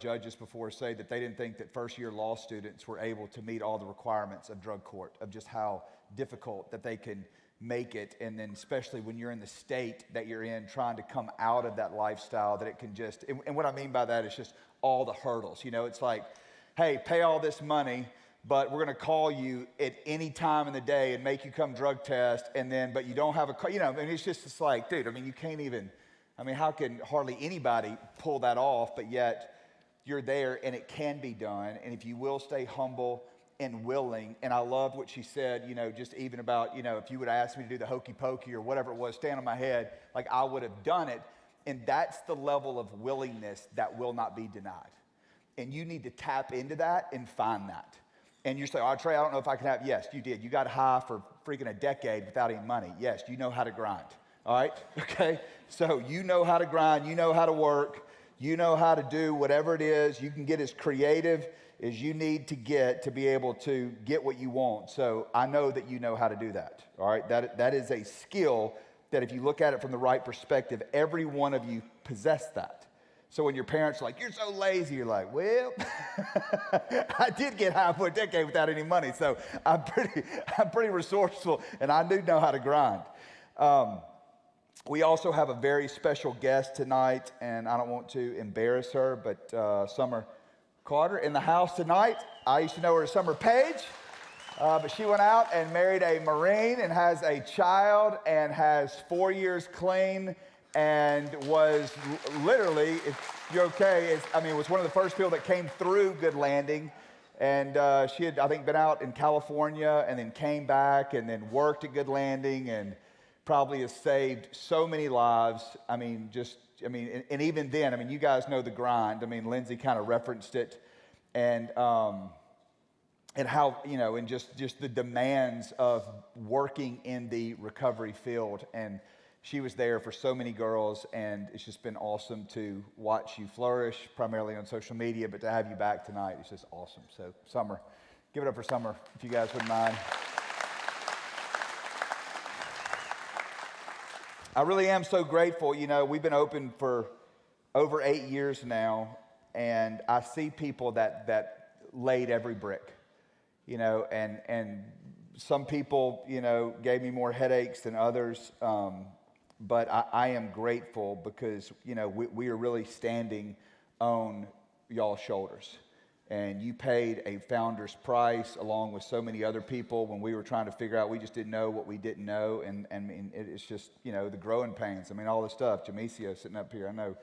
judges before say that they didn't think that first-year law students were able to meet all the requirements of drug court, of just how difficult that they can make it, and then especially when you're in the state that you're in, trying to come out of that lifestyle, that it can just, and what I mean by that is just all the hurdles. You know, it's like, hey, pay all this money, but we're going to call you at any time in the day and make you come drug test, and then, but you don't have a car, you know, and it's like, dude, I mean, you can't even, I mean, how can hardly anybody pull that off, but yet you're there and it can be done. And if you will stay humble and willing, and I loved what she said, you know, just even about, you know, if you would ask me to do the hokey pokey or whatever it was, stand on my head, like I would have done it. And that's the level of willingness that will not be denied. And you need to tap into that and find that. And you say, oh, Trey, I don't know if I can have, yes, you did. You got high for freaking a decade without any money. Yes, you know how to grind, all right? Okay, so you know how to grind, you know how to work, you know how to do whatever it is. You can get as creative as you need to get to be able to get what you want. So I know that you know how to do that, all right? That is a skill that if you look at it from the right perspective, every one of you possess that. So when your parents are like, you're so lazy, you're like, well, I did get high for a decade without any money, so I'm pretty resourceful, and I do know how to grind. We also have a very special guest tonight, and I don't want to embarrass her, but Summer Carter in the house tonight. I used to know her as Summer Page, but she went out and married a Marine and has a child and has 4 years clean, and was literally, if you're okay, was one of the first people that came through GoodLanding. And she had, I think, been out in California and then came back and then worked at GoodLanding and probably has saved so many lives. And even then, you guys know the grind. Lindsay kind of referenced it, and how, and just the demands of working in the recovery field. And she was there for so many girls, and it's just been awesome to watch you flourish, primarily on social media, but to have you back tonight is just awesome. So, Summer, give it up for Summer, if you guys wouldn't mind. I really am so grateful. You know, we've been open for over 8 years now, and I see people that laid every brick, you know, and some people, you know, gave me more headaches than others. But I am grateful because, you know, we are really standing on y'all's shoulders. And you paid a founder's price along with so many other people when we were trying to figure out, we just didn't know what we didn't know. And it's just, you know, the growing pains. All this stuff. Jamisio sitting up here, I know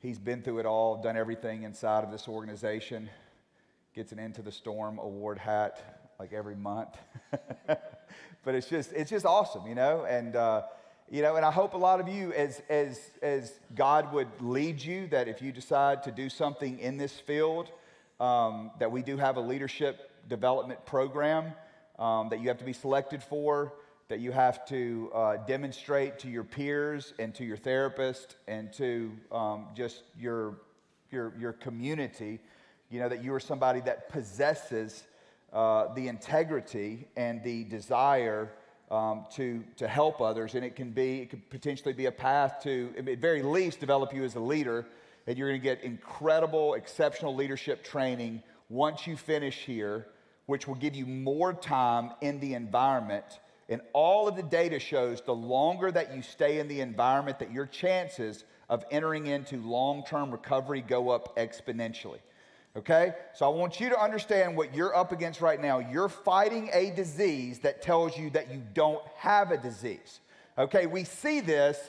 he's been through it all, done everything inside of this organization, gets an Into the Storm award hat like every month. But it's just awesome, you know, and I hope a lot of you, as God would lead you, that if you decide to do something in this field, that we do have a leadership development program that you have to be selected for, that you have to demonstrate to your peers and to your therapist and to just your community, you know, that you are somebody that possesses the integrity and the desire to help others, and it could potentially be a path to, at the very least, develop you as a leader, and you're going to get incredible, exceptional leadership training once you finish here, which will give you more time in the environment. And all of the data shows the longer that you stay in the environment, that your chances of entering into long-term recovery go up exponentially. Okay? So I want you to understand what you're up against right now. You're fighting a disease that tells you that you don't have a disease. Okay? We see this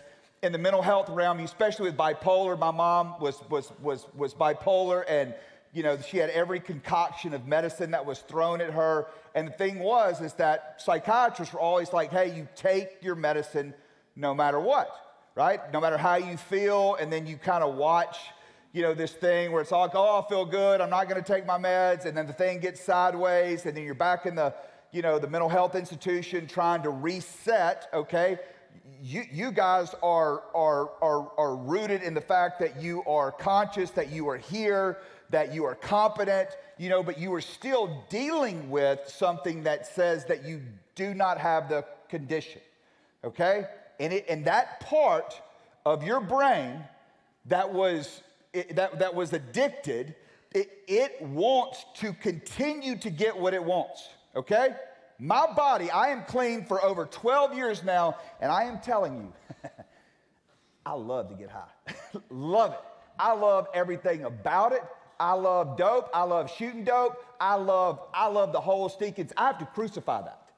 in the mental health realm, especially with bipolar. My mom was bipolar, and you know, she had every concoction of medicine that was thrown at her. And the thing is that psychiatrists were always like, hey, you take your medicine no matter what, right? No matter how you feel, and then you kind of watch, you know, this thing where it's all like, oh, I feel good, I'm not going to take my meds, and then the thing gets sideways, and then you're back in the mental health institution trying to reset. Okay, you guys are rooted in the fact that you are conscious, that you are here, that you are competent, you know, but you are still dealing with something that says that you do not have the condition. Okay, and that part of your brain that was that was addicted, it wants to continue to get what it wants, okay? My body, I am clean for over 12 years now, and I am telling you, I love to get high. Love it. I love everything about it. I love dope. I love shooting dope. I love the whole stinking. I have to crucify that.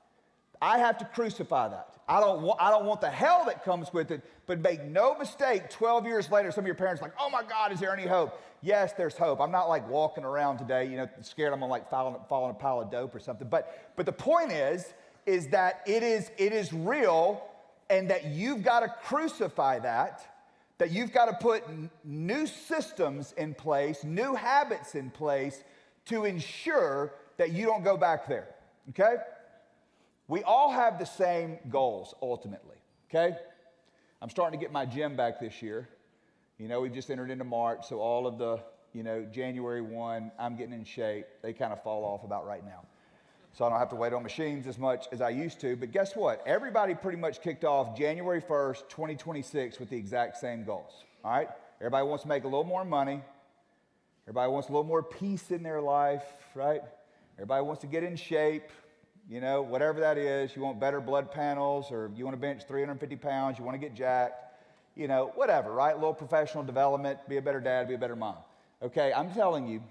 I have to crucify that. I don't want the hell that comes with it, but make no mistake, 12 years later, some of your parents are like, oh my God, is there any hope? Yes, there's hope. I'm not like walking around today, scared I'm gonna like fall in a pile of dope or something. But the point is that it is real, and that you've got to crucify that you've got to put new systems in place, new habits in place to ensure that you don't go back there, okay? We all have the same goals, ultimately, okay? I'm starting to get my gym back this year. We just entered into March, so all of the, January 1, I'm getting in shape. They kind of fall off about right now. So I don't have to wait on machines as much as I used to. But guess what? Everybody pretty much kicked off January 1st, 2026 with the exact same goals, all right? Everybody wants to make a little more money. Everybody wants a little more peace in their life, right? Everybody wants to get in shape. Whatever that is, you want better blood panels, or you want to bench 350 pounds, you want to get jacked, whatever, right? A little professional development, be a better dad, be a better mom. Okay, I'm telling you,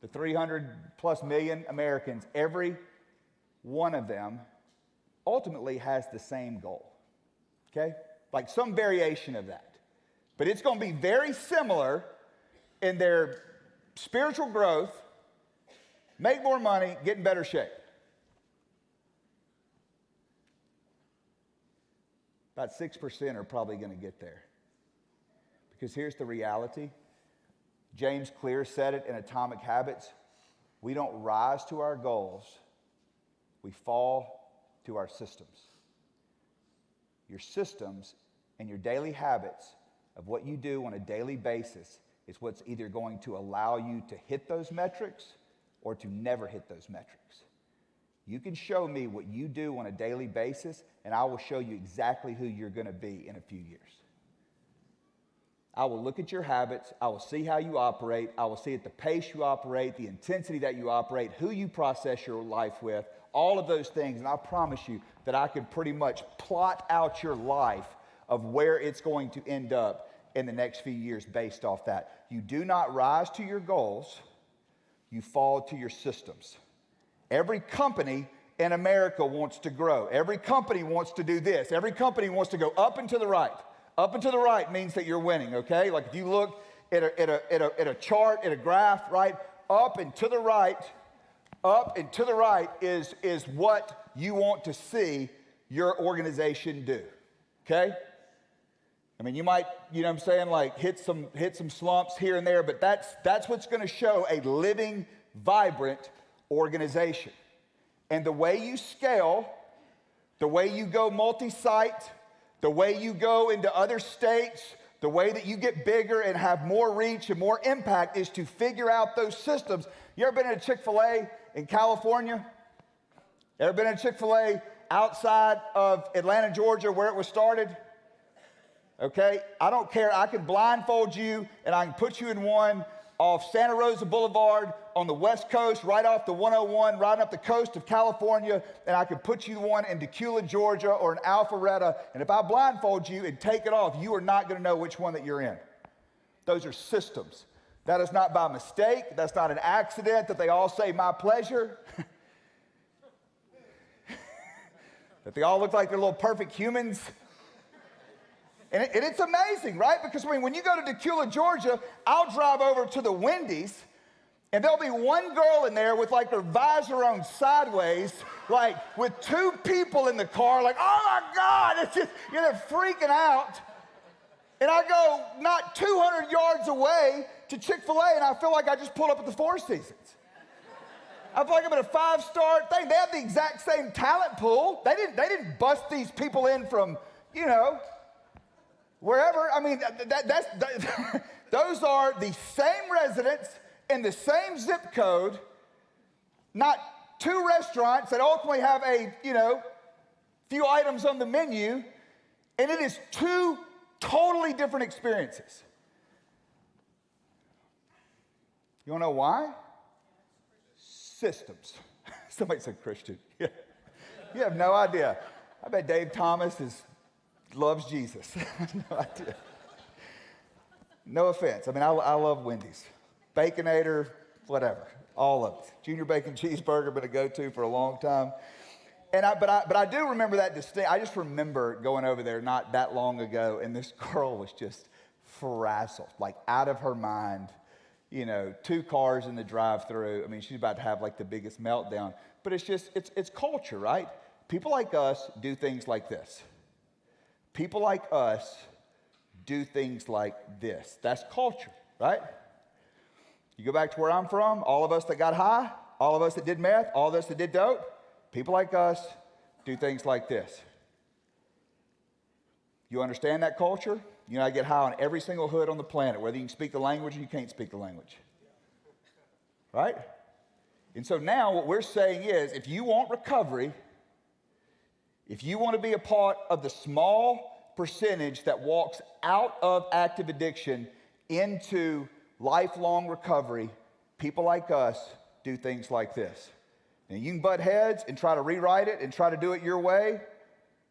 the 300 plus million Americans, every one of them ultimately has the same goal, okay? Like some variation of that. But it's going to be very similar in their spiritual growth, make more money, get in better shape. About 6% are probably going to get there. Because here's the reality. James Clear said it in Atomic Habits. We don't rise to our goals. We fall to our systems. Your systems and your daily habits of what you do on a daily basis is what's either going to allow you to hit those metrics or to never hit those metrics. You can show me what you do on a daily basis, and I will show you exactly who you're going to be in a few years. I will look at your habits. I will see how you operate. I will see at the pace you operate, the intensity that you operate, who you process your life with, all of those things. And I promise you that I can pretty much plot out your life of where it's going to end up in the next few years based off that. You do not rise to your goals. You fall to your systems. Every company in America wants to grow. Every company wants to do this. Every company wants to go up and to the right. Up and to the right means that you're winning, okay? Like if you look at a chart, at a graph, right? Up and to the right is what you want to see your organization do, okay? I mean, you might, like hit some slumps here and there, but that's what's going to show a living, vibrant organization. And the way you scale, the way you go multi-site, the way you go into other states, the way that you get bigger and have more reach and more impact is to figure out those systems. You ever been in a Chick-fil-A in California? Ever been in a Chick-fil-A outside of Atlanta, Georgia, where it was started? Okay, I don't care. I can blindfold you and I can put you in one off Santa Rosa Boulevard on the West Coast, right off the 101, right up the coast of California, and I could put you one in Decula, Georgia, or in Alpharetta, and if I blindfold you and take it off, you are not going to know which one that you're in. Those are systems. That is not by mistake. That's not an accident that they all say, my pleasure. That they all look like they're little perfect humans. And it's amazing, right? Because when you go to Decula, Georgia, I'll drive over to the Wendy's, and there'll be one girl in there with like her visor on sideways, like with two people in the car, like, oh my God, it's just, they're freaking out. And I go not 200 yards away to Chick-fil-A, and I feel like I just pulled up at the Four Seasons. I feel like I'm at a 5-star thing. They have the exact same talent pool. They didn't bust these people in from, wherever. I mean, those are the same residents in the same zip code, not two restaurants that ultimately have a, few items on the menu, and it is two totally different experiences. You want to know why? Systems. Somebody said Christian. Yeah. You have no idea. I bet Dave Thomas loves Jesus. No idea. No offense. I mean, I love Wendy's. Baconator, whatever. All of it. Junior bacon cheeseburger, been a go-to for a long time. But I do remember that distinct. I just remember going over there not that long ago, and this girl was just frazzled, like out of her mind. 2 cars in the drive-thru. I mean, she's about to have like the biggest meltdown. But it's culture, right? People like us do things like this. People like us do things like this. That's culture, right? You go back to where I'm from, all of us that got high, all of us that did meth, all of us that did dope, people like us do things like this. You understand that culture? I get high on every single hood on the planet, whether you can speak the language or you can't speak the language. Right? And so now what we're saying is, if you want recovery, if you want to be a part of the small percentage that walks out of active addiction into lifelong recovery, people like us do things like this. Now, you can butt heads and try to rewrite it and try to do it your way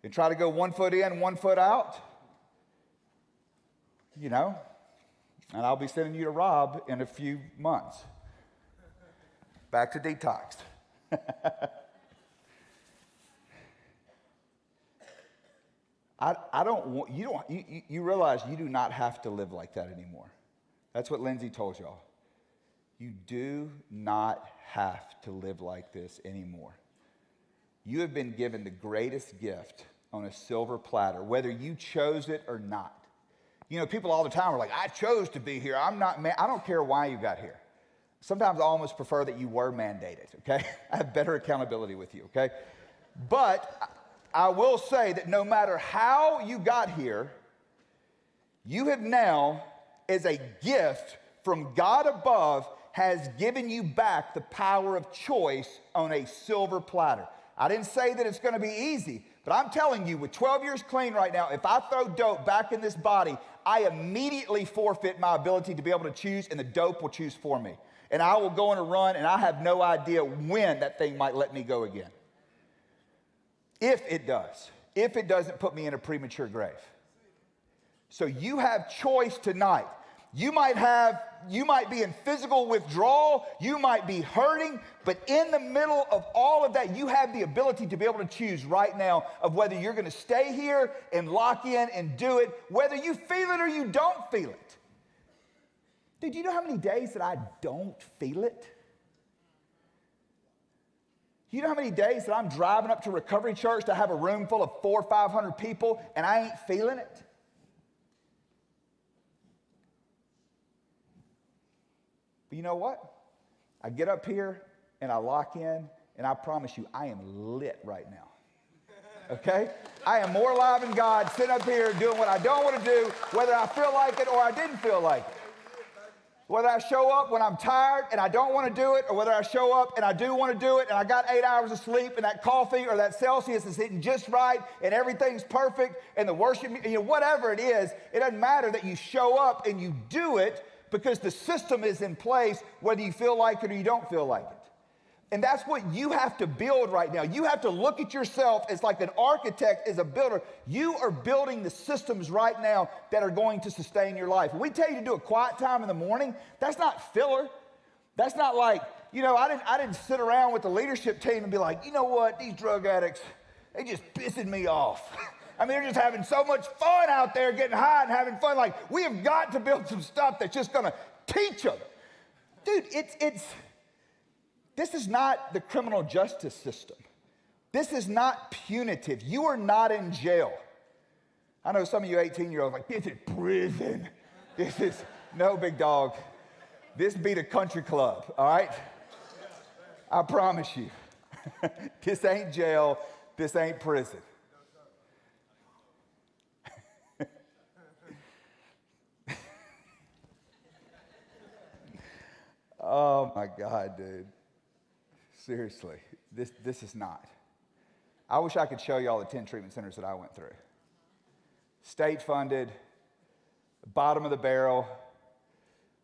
and try to go 1 foot in, 1 foot out. And I'll be sending you to Rob in a few months. Back to detox. I don't want, you realize you do not have to live like that anymore. That's what Lindsay told y'all. You do not have to live like this anymore. You have been given the greatest gift on a silver platter, whether you chose it or not. People all the time are like, I chose to be here. I don't care why you got here. Sometimes I almost prefer that you were mandated, okay? I have better accountability with you, okay? But I will say that no matter how you got here, you have now, as a gift from God above, has given you back the power of choice on a silver platter. I didn't say that it's going to be easy, but I'm telling you, with 12 years clean right now, if I throw dope back in this body, I immediately forfeit my ability to be able to choose, and the dope will choose for me. And I will go on a run, and I have no idea when that thing might let me go again. If it does. If it doesn't put me in a premature grave. So you have choice tonight. You might be in physical withdrawal, you might be hurting, but in the middle of all of that, you have the ability to be able to choose right now of whether you're going to stay here and lock in and do it, whether you feel it or you don't feel it. Dude, do you know how many days that I don't feel it? You know how many days that I'm driving up to Recovery Church to have a room full of 400 or 500 people and I ain't feeling it? But you know what? I get up here and I lock in, and I promise you, I am lit right now. Okay? I am more alive in God sitting up here doing what I don't want to do, whether I feel like it or I didn't feel like it. Whether I show up when I'm tired and I don't want to do it, or whether I show up and I do want to do it and I got 8 hours of sleep and that coffee or that Celsius is hitting just right and everything's perfect and the worship, whatever it is, it doesn't matter that you show up and you do it, because the system is in place whether you feel like it or you don't feel like it. And that's what you have to build right now. You have to look at yourself as like an architect, as a builder. You are building the systems right now that are going to sustain your life. When we tell you to do a quiet time in the morning, that's not filler. That's not like, I didn't sit around with the leadership team and be like, you know what, these drug addicts, they just pissing me off. I mean, they're just having so much fun out there, getting high and having fun. Like, we have got to build some stuff that's just going to teach them. Dude, this is not the criminal justice system. This is not punitive. You are not in jail. I know some of you 18-year-olds are like, this is prison. No, big dog. This be the country club, all right? I promise you. This ain't jail. This ain't prison. Oh my God, dude. Seriously, this is not. I wish I could show you all the 10 treatment centers that I went through. State funded, bottom of the barrel,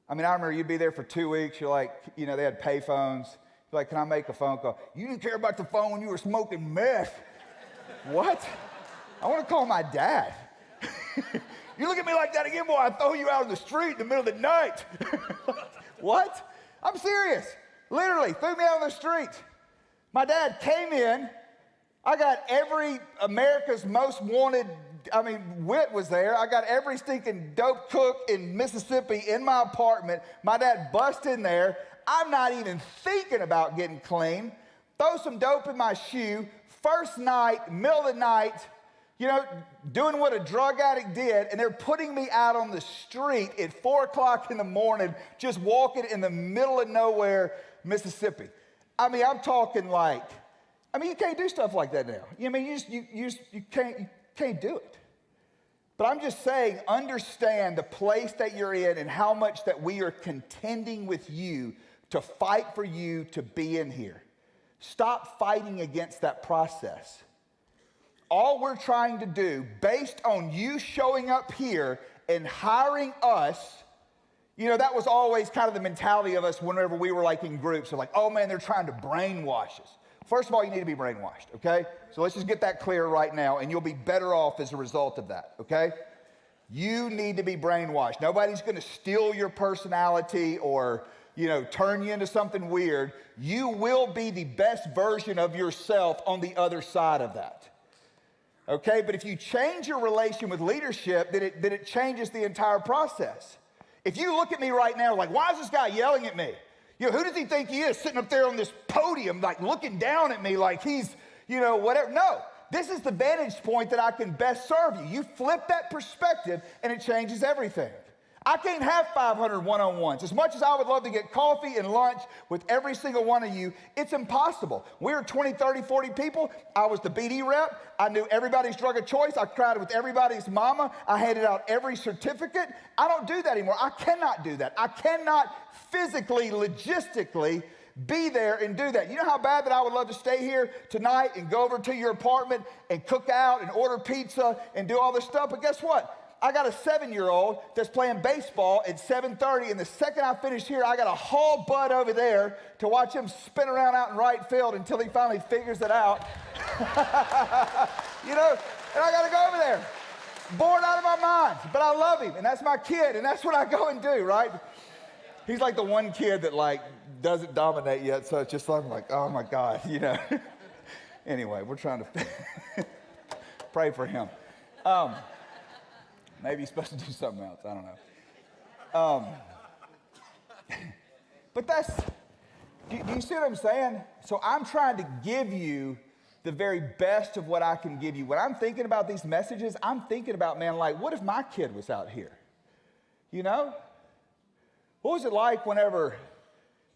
I mean, I remember you'd be there for 2 weeks. You're like, they had pay phones. You're like, can I make a phone call? You didn't care about the phone when you were smoking meth. What? I want to call my dad. You look at me like that again, boy, I'll throw you out on the street in the middle of the night. What? I'm serious. Literally, threw me out on the street. My dad came in. I got every America's Most Wanted, wit was there. I got every stinking dope cook in Mississippi in my apartment. My dad bust in there. I'm not even thinking about getting clean. Throw some dope in my shoe. First night, middle of the night, doing what a drug addict did, and they're putting me out on the street at 4 o'clock in the morning, just walking in the middle of nowhere, Mississippi. I'm talking like, you can't do stuff like that now. You can't do it. But I'm just saying, understand the place that you're in and how much that we are contending with you to fight for you to be in here. Stop fighting against that process. All we're trying to do, based on you showing up here and hiring us, that was always kind of the mentality of us whenever we were like in groups. So like, oh man, they're trying to brainwash us. First of all, you need to be brainwashed, okay? So let's just get that clear right now, and you'll be better off as a result of that, okay? You need to be brainwashed. Nobody's going to steal your personality or, turn you into something weird. You will be the best version of yourself on the other side of that. Okay, but if you change your relation with leadership, then it changes the entire process. If you look at me right now, like, why is this guy yelling at me? Who does he think he is sitting up there on this podium, like looking down at me like he's, whatever? No, this is the vantage point that I can best serve you. You flip that perspective and it changes everything. I can't have 500 one-on-ones. As much as I would love to get coffee and lunch with every single one of you, it's impossible. We were 20, 30, 40 people. I was the BD rep. I knew everybody's drug of choice. I cried with everybody's mama. I handed out every certificate. I don't do that anymore. I cannot do that. I cannot physically, logistically be there and do that. You know how bad that I would love to stay here tonight and go over to your apartment and cook out and order pizza and do all this stuff, but guess what? I got a 7-year-old that's playing baseball at 7:30, and the second I finish here, I got to haul Bud over there to watch him spin around out in right field until he finally figures it out. And I got to go over there. Bored out of my mind, but I love him, and that's my kid, and that's what I go and do, right? He's like the one kid that like doesn't dominate yet, so it's just like, I'm like, oh my God, Anyway, we're trying to pray for him. Maybe he's supposed to do something else. I don't know. But do you see what I'm saying? So I'm trying to give you the very best of what I can give you. When I'm thinking about these messages, I'm thinking about, man, like, what if my kid was out here? What was it like whenever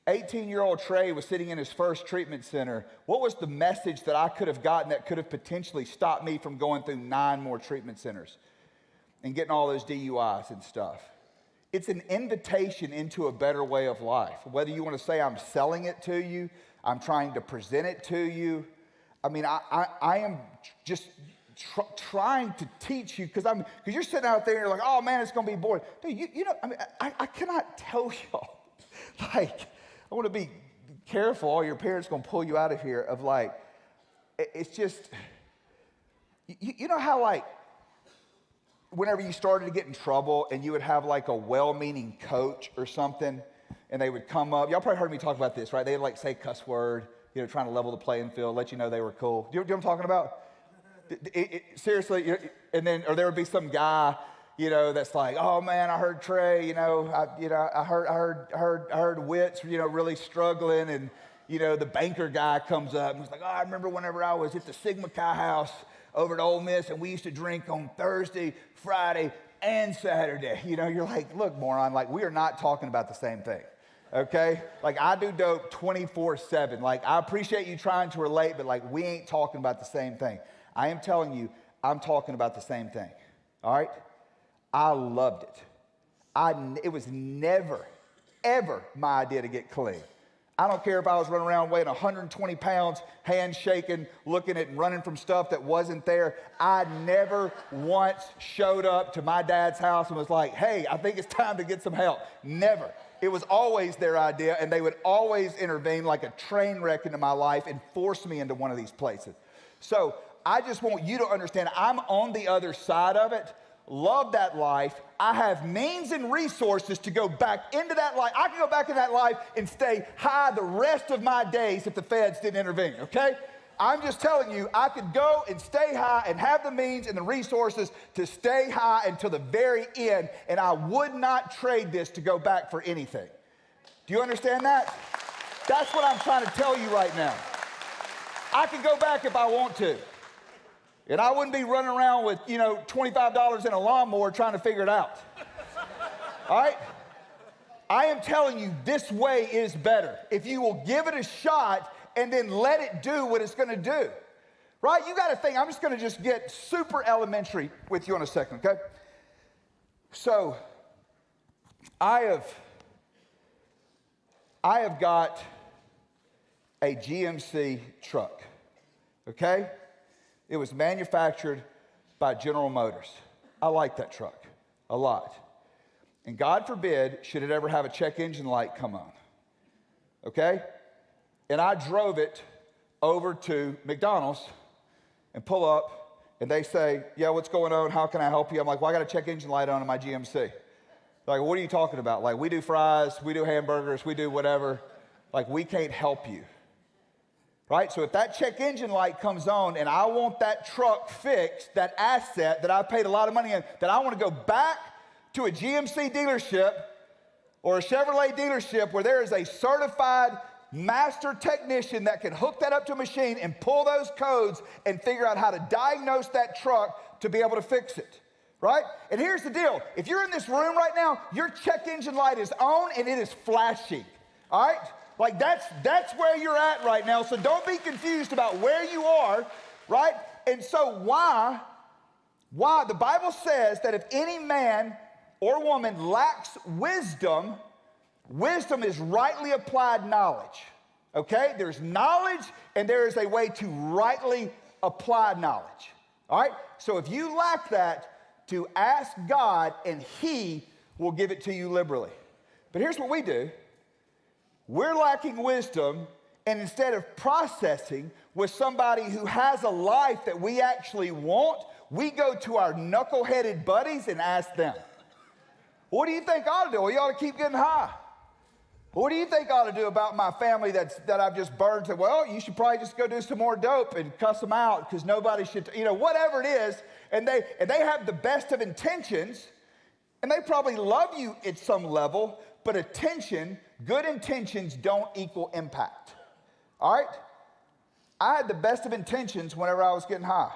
18-year-old Trey was sitting in his first treatment center? What was the message that I could have gotten that could have potentially stopped me from going through 9 more treatment centers and getting all those DUIs and stuff? It's an invitation into a better way of life. Whether you want to say I'm selling it to you, I'm trying to present it to you. I am just trying to teach you because you're sitting out there and you're like, oh man, it's going to be boring. Dude, I cannot tell y'all. Like, I want to be careful. All your parents going to pull you out of here of like, it's just, you know how like, whenever you started to get in trouble and you would have like a well-meaning coach or something and they would come up. Y'all probably heard me talk about this, right? They'd like say cuss word, trying to level the playing field, let you know they were cool. Do you know what I'm talking about? Seriously, and then, or there would be some guy, that's like, oh man, I heard Trey, I heard Wits, really struggling, and the banker guy comes up and he's like, oh, I remember whenever I was at the Sigma Chi house over at Ole Miss, and we used to drink on Thursday, Friday, and Saturday. You're like, look, moron, like we are not talking about the same thing. Okay? Like I do dope 24/7. Like I appreciate you trying to relate, but like we ain't talking about the same thing. I am telling you, I'm talking about the same thing. All right? I loved it. It was never, ever my idea to get clean. I don't care if I was running around weighing 120 pounds, hands shaking, looking at and running from stuff that wasn't there. I never once showed up to my dad's house and was like, hey, I think it's time to get some help. Never. It was always their idea, and they would always intervene like a train wreck into my life and force me into one of these places. So I just want you to understand, I'm on the other side of it. Love that life. I have means and resources to go back into that life. I can go back in that life and stay high the rest of my days if the feds didn't intervene, okay? I'm just telling you, I could go and stay high and have the means and the resources to stay high until the very end, and I would not trade this to go back for anything. Do you understand that? That's what I'm trying to tell you right now. I can go back if I want to. And I wouldn't be running around with, $25 in a lawnmower trying to figure it out. All right? I am telling you, this way is better. If you will give it a shot and then let it do what it's going to do. Right? You got to think, I'm just going to get super elementary with you in a second, okay? So, I have got a GMC truck, okay? It was manufactured by General Motors. I like that truck a lot. And God forbid, should it ever have a check engine light come on, okay? And I drove it over to McDonald's and pull up, and they say, yeah, what's going on? How can I help you? I'm like, well, I got a check engine light on in my GMC. They're like, what are you talking about? Like, we do fries, we do hamburgers, we do whatever. Like, we can't help you. Right? So if that check engine light comes on and I want that truck fixed, that asset that I paid a lot of money in, that I want to go back to a GMC dealership or a Chevrolet dealership where there is a certified master technician that can hook that up to a machine and pull those codes and figure out how to diagnose that truck to be able to fix it. Right? And here's the deal. If you're in this room right now, your check engine light is on and it is flashing. All right? Like that's where you're at right now. So don't be confused about where you are, right? And so why the Bible says that if any man or woman lacks wisdom, wisdom is rightly applied knowledge. Okay? There's knowledge and there is a way to rightly apply knowledge. All right? So if you lack that, to ask God and He will give it to you liberally. But here's what we do. We're lacking wisdom, and instead of processing with somebody who has a life that we actually want, we go to our knuckleheaded buddies and ask them, what do you think I ought to do? Well, you ought to keep getting high. What do you think I ought to do about my family that I've just burned? Well, you should probably just go do some more dope and cuss them out because nobody should, whatever it is. And they have the best of intentions, and they probably love you at some level, but good intentions don't equal impact. All right? I had the best of intentions whenever I was getting high.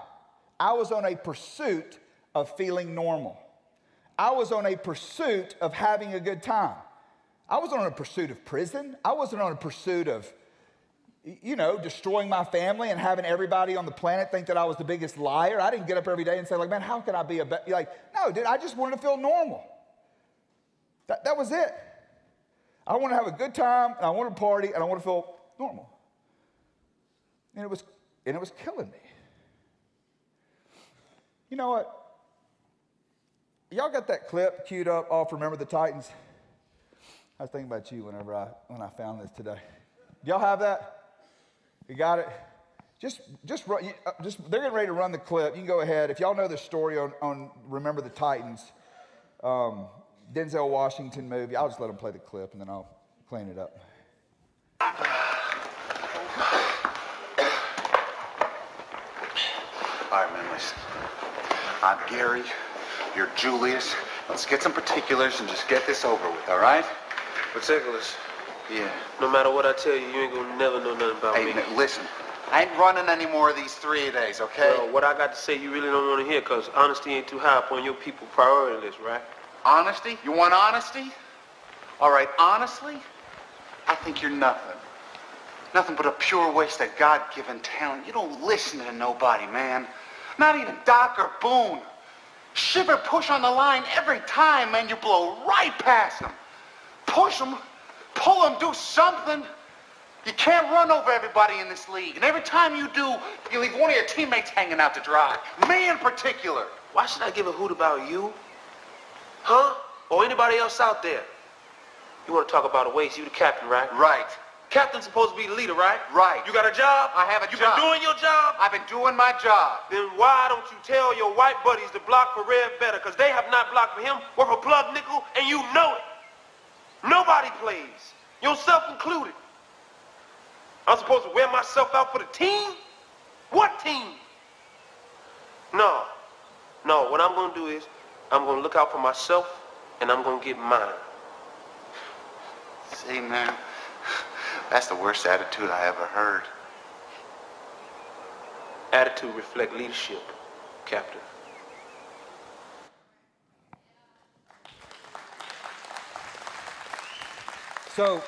I was on a pursuit of feeling normal. I was on a pursuit of having a good time. I wasn't on a pursuit of prison. I wasn't on a pursuit of, destroying my family and having everybody on the planet think that I was the biggest liar. I didn't get up every day and say, man, how can I be no, dude, I just wanted to feel normal. That was it. I want to have a good time, and I want to party, and I want to feel normal. And it was killing me. You know what? Y'all got that clip queued up off Remember the Titans? I was thinking about you when I found this today. Y'all have that? You got it? Just they're getting ready to run the clip. You can go ahead. If y'all know the story on Remember the Titans, Denzel Washington movie. I'll just let them play the clip and then I'll clean it up. All right, man, listen. I'm Gary. You're Julius. Let's get some particulars and just get this over with, all right? Particulars? Yeah. No matter what I tell you, you ain't gonna never know nothing about me. Hey, listen. I ain't running any more of these 3 days, okay? Well, what I got to say you really don't want to hear, because honesty ain't too high up on your people priority list, right? Honesty? You want honesty? All right, honestly, I think you're nothing. Nothing but a pure waste of God-given talent. You don't listen to nobody, man. Not even Doc or Boone. Ship or push on the line every time, man. You blow right past them. Push them, pull them, do something. You can't run over everybody in this league. And every time you do, you leave one of your teammates hanging out to dry. Me in particular. Why should I give a hoot about you? Huh? Or anybody else out there? You want to talk about a waste, you the captain, right? Right. Captain's supposed to be the leader, right? Right. You got a job? I have a you job. You been doing your job? I've been doing my job. Then why don't you tell your white buddies to block for Red better? Because they have not blocked for him worth a plug nickel, and you know it. Nobody plays, yourself included. I'm supposed to wear myself out for the team? What team? No, what I'm going to do is I'm going to look out for myself, and I'm going to get mine. See, man, that's the worst attitude I ever heard. Attitude reflect leadership, Captain. So,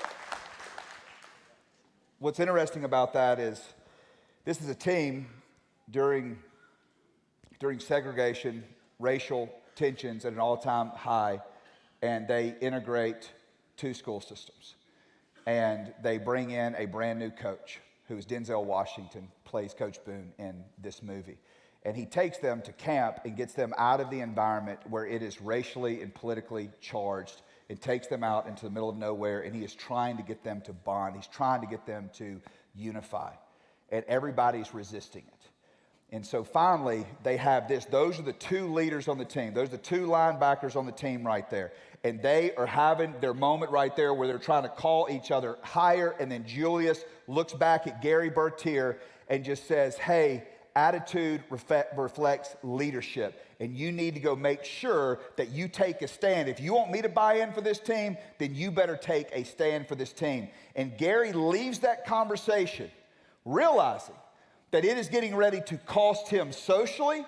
what's interesting about that is this is a team during segregation, racial tensions at an all-time high, and they integrate 2 school systems. And they bring in a brand new coach, who is Denzel Washington, plays Coach Boone in this movie. And he takes them to camp and gets them out of the environment where it is racially and politically charged. It takes them out into the middle of nowhere, and he is trying to get them to bond. He's trying to get them to unify. And everybody's resisting it. And so finally, they have this. Those are the 2 leaders on the team. Those are the 2 linebackers on the team right there. And they are having their moment right there where they're trying to call each other higher. And then Julius looks back at Gary Bertier and just says, hey, attitude reflects leadership. And you need to go make sure that you take a stand. If you want me to buy in for this team, then you better take a stand for this team. And Gary leaves that conversation realizing that it is getting ready to cost him socially,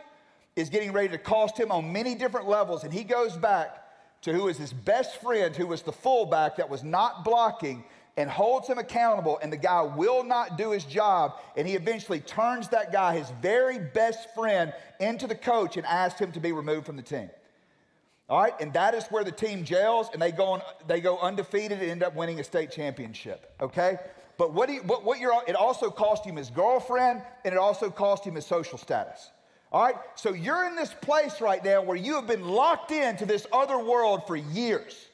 is getting ready to cost him on many different levels. And he goes back to who is his best friend, who was the fullback that was not blocking, and holds him accountable, and the guy will not do his job, and he eventually turns that guy, his very best friend, into the coach and asks him to be removed from the team. All right, and that is where the team gels, and they go undefeated and end up winning a state championship, okay? But it also cost him his girlfriend, and it also cost him his social status. All right, so you're in this place right now where you have been locked into this other world for years.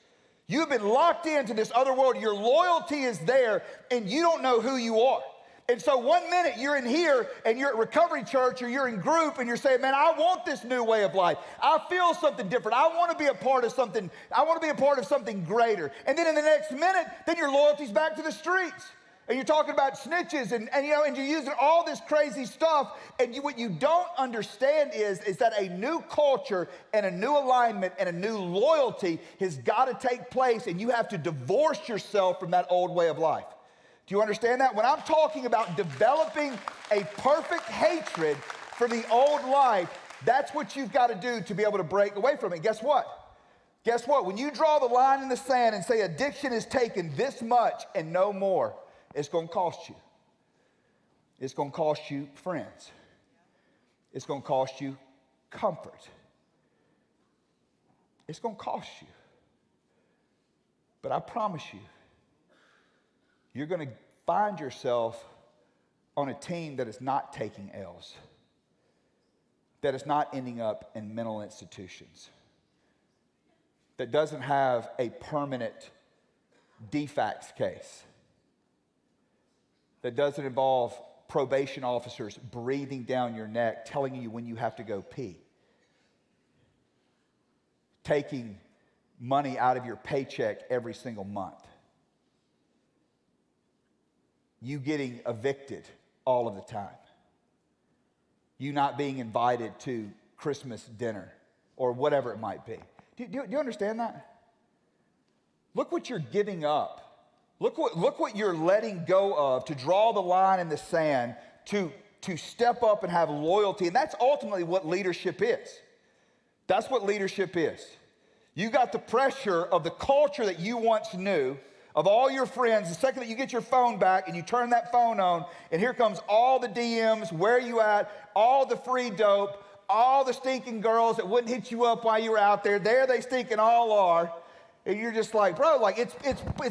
You've been locked into this other world. Your loyalty is there, and you don't know who you are. And so one minute you're in here, and you're at Recovery Church, or you're in group, and you're saying, man, I want this new way of life. I feel something different. I want to be a part of something. I want to be a part of something greater. And then in the next minute, then your loyalty's back to the streets. And you're talking about snitches, and you're using all this crazy stuff. And what you don't understand is that a new culture and a new alignment and a new loyalty has got to take place, and you have to divorce yourself from that old way of life. Do you understand that? When I'm talking about developing a perfect hatred for the old life, that's what you've got to do to be able to break away from it. Guess what? Guess what? When you draw the line in the sand and say addiction is taken this much and no more, it's going to cost you. It's going to cost you friends. It's going to cost you comfort. It's going to cost you. But I promise you, you're going to find yourself on a team that is not taking L's, that is not ending up in mental institutions, that doesn't have a permanent defects case, that doesn't involve probation officers breathing down your neck, telling you when you have to go pee, taking money out of your paycheck every single month, you getting evicted all of the time, you not being invited to Christmas dinner or whatever it might be. Do you understand that? Look what you're giving up. Look what you're letting go of to draw the line in the sand, to step up and have loyalty. And that's ultimately what leadership is. That's what leadership is. You got the pressure of the culture that you once knew, of all your friends. The second that you get your phone back and you turn that phone on, and here comes all the DMs, where you at, all the free dope, all the stinking girls that wouldn't hit you up while you were out there. There they stinking all are. And you're just like, bro, like it's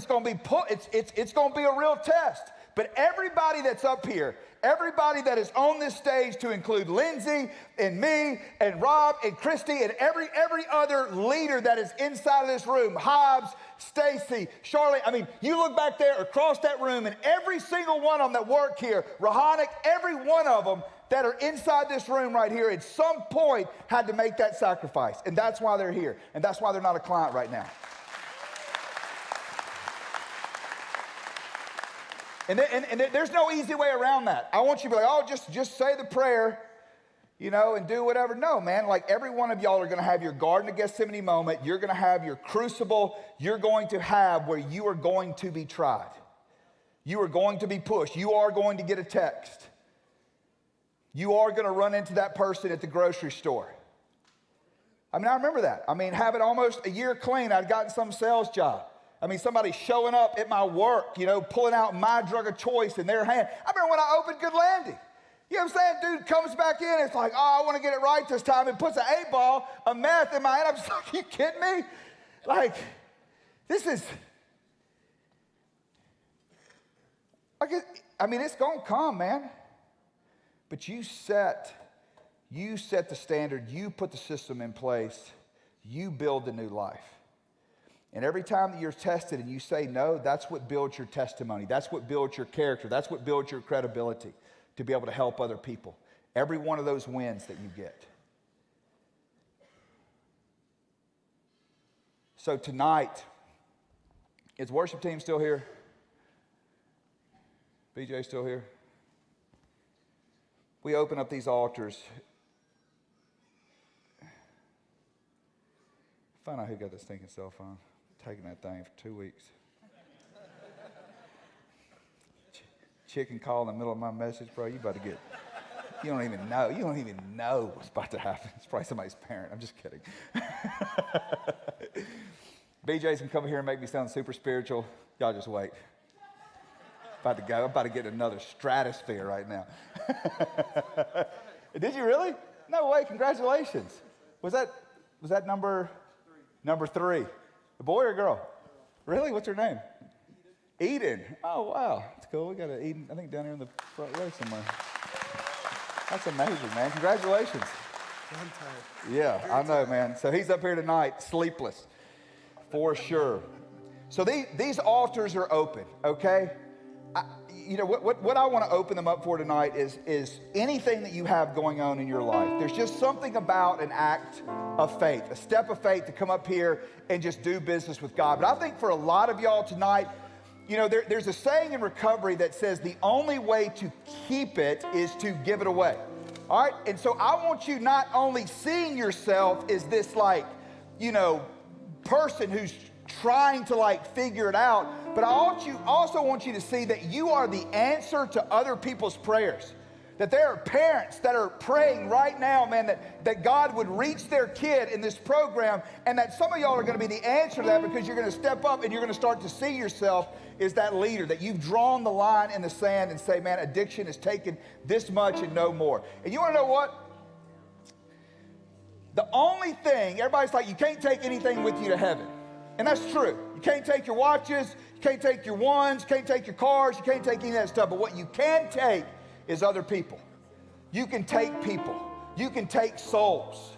going to be a real test. But everybody that's up here, everybody that is on this stage, to include Lindsay and me and Rob and Christy and every other leader that is inside of this room, Hobbs, Stacy, Charlotte, I mean, you look back there across that room and every single one of them that work here, Rahanic, every one of them that are inside this room right here at some point had to make that sacrifice. And that's why they're here. And that's why they're not a client right now. And there's no easy way around that. I want you to be like, oh, just say the prayer, you know, and do whatever. No, man, like every one of y'all are going to have your Garden of Gethsemane moment. You're going to have your crucible. You're going to have where you are going to be tried. You are going to be pushed. You are going to get a text. You are going to run into that person at the grocery store. I mean, I remember that. I mean, having almost a year clean, I'd gotten some sales job. I mean, somebody showing up at my work, you know, pulling out my drug of choice in their hand. I remember when I opened GoodLanding. You know what I'm saying? Dude comes back in, it's like, oh, I want to get it right this time, and puts an 8-ball of meth in my hand. I'm just like, you kidding me? Like, this is, like, I mean, it's going to come, man. But you set the standard, you put the system in place, you build a new life. And every time that you're tested and you say no, that's what builds your testimony. That's what builds your character. That's what builds your credibility to be able to help other people. Every one of those wins that you get. So tonight, is worship team still here? BJ still here? We open up these altars. Find out who got this stinking cell phone. Taking that thing for 2 weeks. Chicken call in the middle of my message, bro. You about to get, you don't even know what's about to happen. It's probably somebody's parent. I'm just kidding. BJ's can come here and make me sound super spiritual. Y'all just wait. I'm about to get another stratosphere right now. Did you really? No way, congratulations. Was that number 3? A boy or a girl? Really? What's her name? Eden. Oh, wow. That's cool. We got an Eden, I think, down here in the front row somewhere. That's amazing, man. Congratulations. I'm tired. Yeah, I know, man. So he's up here tonight, sleepless, for sure. So these altars are open, okay? You know, what I want to open them up for tonight is anything that you have going on in your life. There's just something about an act of faith, a step of faith to come up here and just do business with God. But I think for a lot of y'all tonight, you know, there's a saying in recovery that says the only way to keep it is to give it away. All right? And so I want you not only seeing yourself as this, like, you know, person who's trying to, like, figure it out, but I also want you to see that you are the answer to other people's prayers. That there are parents that are praying right now, man, that God would reach their kid in this program, and that some of y'all are going to be the answer to that because you're going to step up and you're going to start to see yourself as that leader, that you've drawn the line in the sand and say, man, addiction has taken this much and no more. And you want to know what? The only thing, everybody's like, you can't take anything with you to heaven. And that's true. You can't take your watches, you can't take your ones, you can't take your cars, you can't take any of that stuff. But what you can take is other people. You can take people. You can take souls.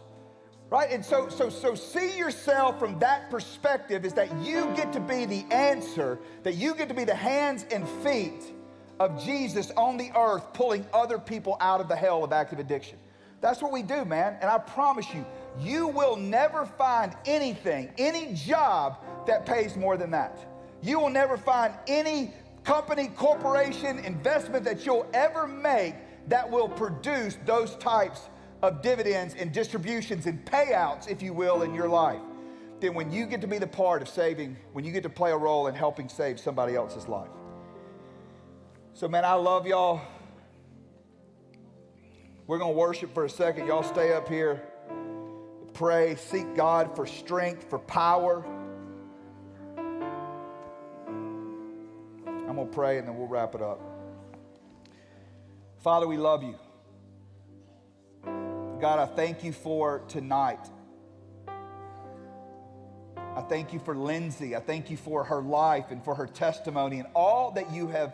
Right? And so see yourself from that perspective, is that you get to be the answer, that you get to be the hands and feet of Jesus on the earth, pulling other people out of the hell of active addiction. That's what we do, man. And I promise you, you will never find anything, any job that pays more than that. You will never find any company, corporation, investment that you'll ever make that will produce those types of dividends and distributions and payouts, if you will, in your life, than when you get to be the part of saving, when you get to play a role in helping save somebody else's life. So, man, I love y'all. We're going to worship for a second. Y'all stay up here. Pray, seek God for strength, for power. I'm going to pray and then we'll wrap it up. Father, we love you. God, I thank you for tonight. I thank you for Lindsay. I thank you for her life and for her testimony and all that you have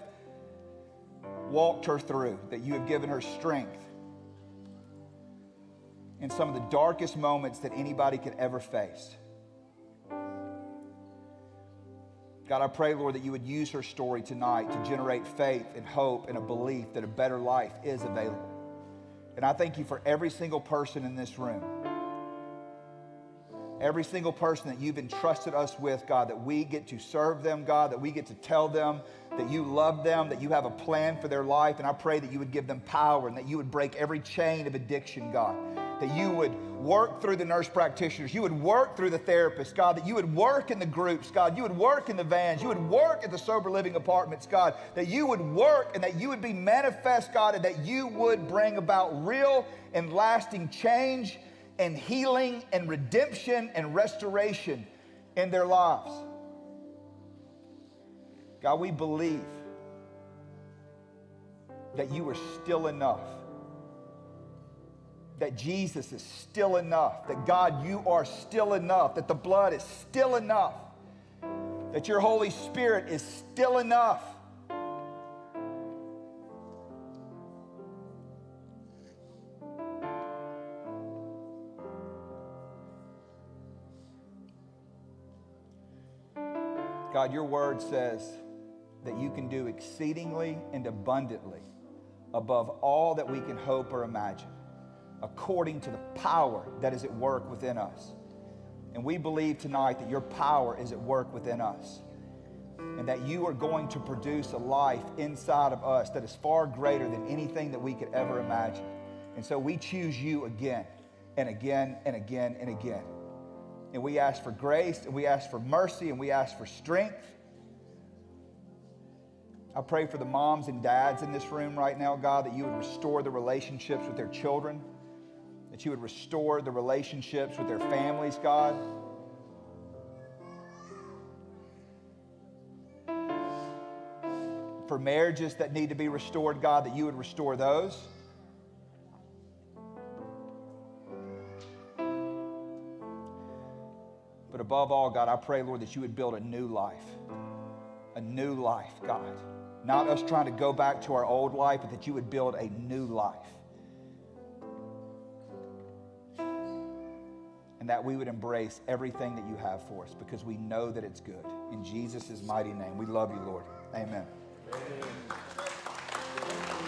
walked her through, that you have given her strength in some of the darkest moments that anybody could ever face. God, I pray, Lord, that you would use her story tonight to generate faith and hope and a belief that a better life is available. And I thank you for every single person in this room. Every single person that you've entrusted us with, God, that we get to serve them, God, that we get to tell them that you love them, that you have a plan for their life. And I pray that you would give them power and that you would break every chain of addiction, God. That you would work through the nurse practitioners. You would work through the therapists, God. That you would work in the groups, God. You would work in the vans. You would work at the sober living apartments, God. That you would work and that you would be manifest, God, and that you would bring about real and lasting change and healing and redemption and restoration in their lives. God, we believe that you are still enough. That Jesus is still enough. That God, you are still enough. That the blood is still enough. That your Holy Spirit is still enough. God, your word says that you can do exceedingly and abundantly above all that we can hope or imagine, according to the power that is at work within us. And we believe tonight that your power is at work within us, and that you are going to produce a life inside of us that is far greater than anything that we could ever imagine. And so we choose you again and again and again and again. And we ask for grace, and we ask for mercy, and we ask for strength. I pray for the moms and dads in this room right now, God, that you would restore the relationships with their children, that you would restore the relationships with their families, God. For marriages that need to be restored, God, that you would restore those. But above all, God, I pray, Lord, that you would build a new life. A new life, God. Not us trying to go back to our old life, but that you would build a new life. And that we would embrace everything that you have for us because we know that it's good. In Jesus' mighty name, we love you, Lord. Amen.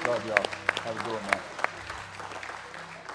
Love y'all. Have a good one, man.